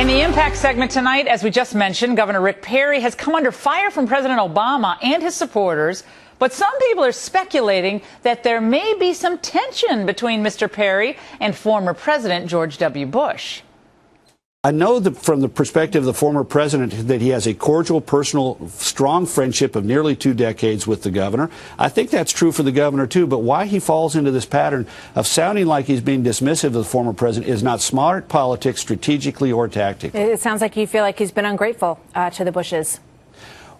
In the Impact segment tonight, as we just mentioned, Governor Rick Perry has come under fire from President Obama and his supporters. But some people are speculating that there may be some tension between Mr. Perry and former President George W. Bush. I know that from the perspective of the former president that he has a cordial, personal, strong friendship of nearly 2 decades with the governor. I think that's true for the governor, too. But why he falls into this pattern of sounding like he's being dismissive of the former president is not smart politics, strategically or tactically. It sounds like you feel like he's been ungrateful to the Bushes.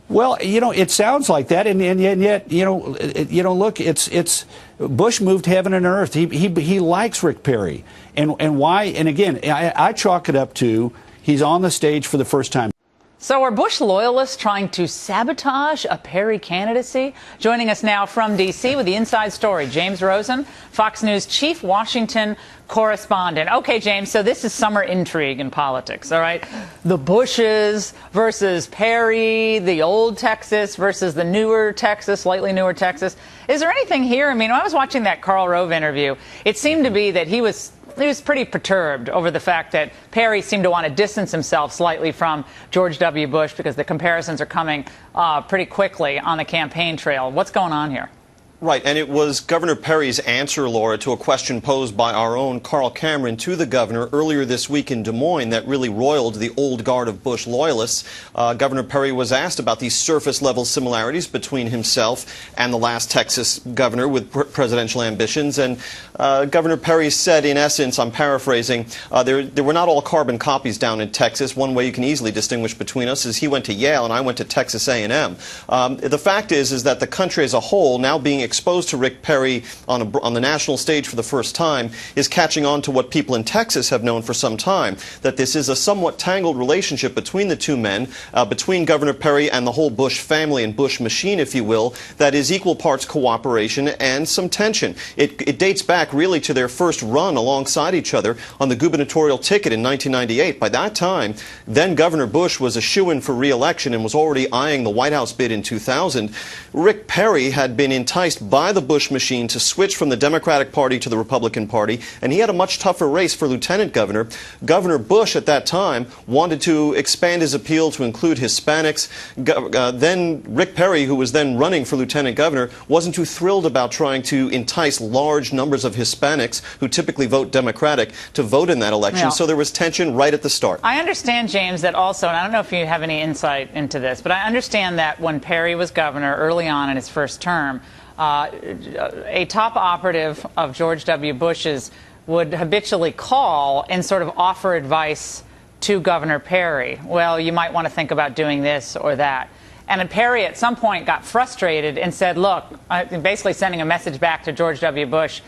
Well, it sounds like that, and yet, look, it's Bush moved heaven and earth. He likes Rick Perry, and why? And again, I chalk it up to he's on the stage for the first time. So are Bush loyalists trying to sabotage a Perry candidacy? Joining us now from D.C. with the inside story, James Rosen, Fox News chief Washington correspondent. Okay, James, so this is summer intrigue in politics, all right? The Bushes versus Perry, the old Texas versus the newer Texas, slightly newer Texas. Is there anything here? I mean, when I was watching that Karl Rove interview, it seemed to be that he was pretty perturbed over the fact that Perry seemed to want to distance himself slightly from George W. Bush because the comparisons are coming pretty quickly on the campaign trail. What's going on here? Right, and it was Governor Perry's answer, Laura, to a question posed by our own Carl Cameron to the governor earlier this week in Des Moines that really roiled the old guard of Bush loyalists. Governor Perry was asked about these surface-level similarities between himself and the last Texas governor with presidential ambitions. And Governor Perry said, in essence, I'm paraphrasing, there were not all carbon copies down in Texas. One way you can easily distinguish between us is he went to Yale and I went to Texas A&M. The fact is that the country as a whole, now being exposed to Rick Perry on the national stage for the first time, is catching on to what people in Texas have known for some time, that this is a somewhat tangled relationship between the two men, between Governor Perry and the whole Bush family and Bush machine, if you will, that is equal parts cooperation and some tension. It dates back really to their first run alongside each other on the gubernatorial ticket in 1998. By that time, then Governor Bush was a shoo-in for re-election and was already eyeing the White House bid in 2000. Rick Perry had been enticed by the Bush machine to switch from the Democratic Party to the Republican Party, and he had a much tougher race for lieutenant governor. Governor Bush at that time wanted to expand his appeal to include Hispanics. Then Rick Perry, who was then running for lieutenant governor, wasn't too thrilled about trying to entice large numbers of Hispanics who typically vote Democratic to vote in that election. Yeah. So there was tension right at the start. I understand, James, that also, and I don't know if you have any insight into this, but I understand that when Perry was governor early on in his first term, a top operative of George W. Bush's would habitually call and sort of offer advice to Governor Perry. Well, you might want to think about doing this or that. And Perry at some point got frustrated and said, look, basically sending a message back to George W. Bush,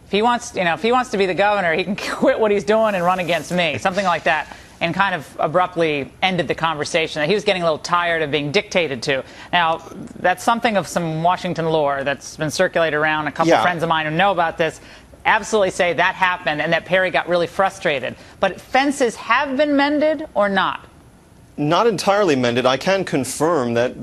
if he wants to be the governor, he can quit what he's doing and run against me, something like that, and kind of abruptly ended the conversation. That he was getting a little tired of being dictated to. Now, that's something of some Washington lore that's been circulated around. A couple of friends of mine who know about this absolutely say that happened and that Perry got really frustrated. But fences have been mended or not? Not entirely mended. I can confirm that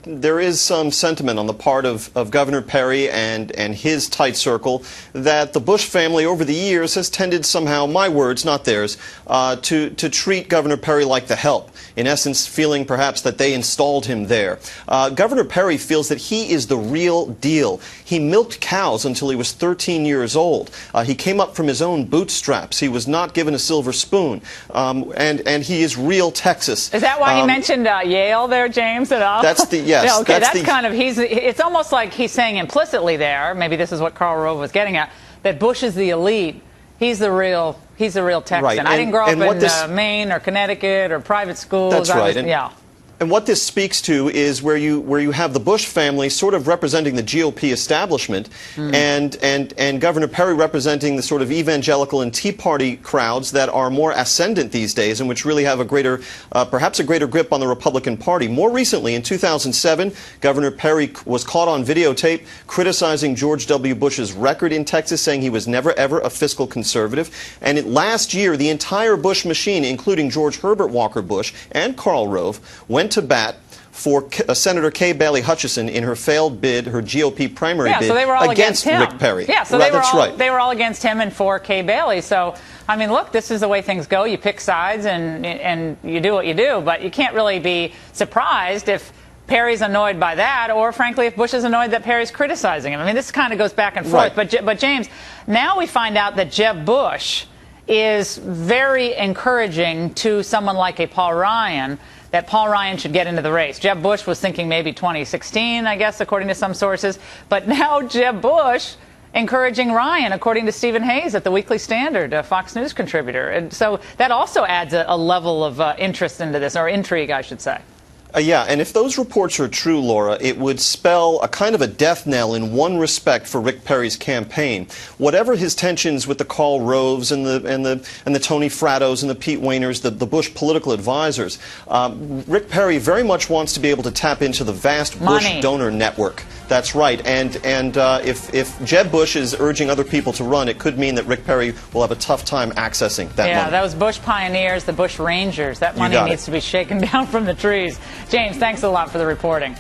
there is some sentiment on the part of Governor Perry and his tight circle that the Bush family over the years has tended somehow, my words, not theirs, to treat Governor Perry like the help, in essence feeling perhaps that they installed him there. Governor Perry feels that he is the real deal. He milked cows until he was 13 years old. He came up from his own bootstraps. He was not given a silver spoon. And he is real Texas. Is that why he mentioned Yale there, James, at all? That's the, yes. Yeah, okay, that's kind of, it's almost like he's saying implicitly there, maybe this is what Karl Rove was getting at, that Bush is the elite. He's the real Texan. Right. I didn't grow up in Maine or Connecticut or private schools. That's right. Yeah. And what this speaks to is where you have the Bush family sort of representing the GOP establishment, and Governor Perry representing the sort of evangelical and Tea Party crowds that are more ascendant these days, and which really have a greater, perhaps a greater grip on the Republican Party. More recently, in 2007, Governor Perry was caught on videotape criticizing George W. Bush's record in Texas, saying he was never ever a fiscal conservative. And last year, the entire Bush machine, including George Herbert Walker Bush and Karl Rove, went to bat for Senator Kay Bailey Hutchison in her failed bid, her GOP primary bid, so they were all against him. Rick Perry. Yeah, so they were all against him and for Kay Bailey. So, I mean, look, this is the way things go. You pick sides and you do what you do, but you can't really be surprised if Perry's annoyed by that, or frankly, if Bush is annoyed that Perry's criticizing him. I mean, this kind of goes back and forth. Right. But James, now we find out that Jeb Bush is very encouraging to someone like a Paul Ryan, that Paul Ryan should get into the race. Jeb Bush was thinking maybe 2016, I guess, according to some sources. But now Jeb Bush encouraging Ryan, according to Stephen Hayes at the Weekly Standard, a Fox News contributor. And so that also adds a level of interest into this, or intrigue, I should say. Yeah, and if those reports are true, Laura, it would spell a kind of a death knell in one respect for Rick Perry's campaign. Whatever his tensions with the Karl Roves and the Tony Frattos and the Pete Wainers, the Bush political advisors, Rick Perry very much wants to be able to tap into the vast Bush donor network. That's right, and if Jeb Bush is urging other people to run, it could mean that Rick Perry will have a tough time accessing that money. Yeah, that was Bush pioneers, the Bush Rangers. That money needs to be shaken down from the trees. James, thanks a lot for the reporting.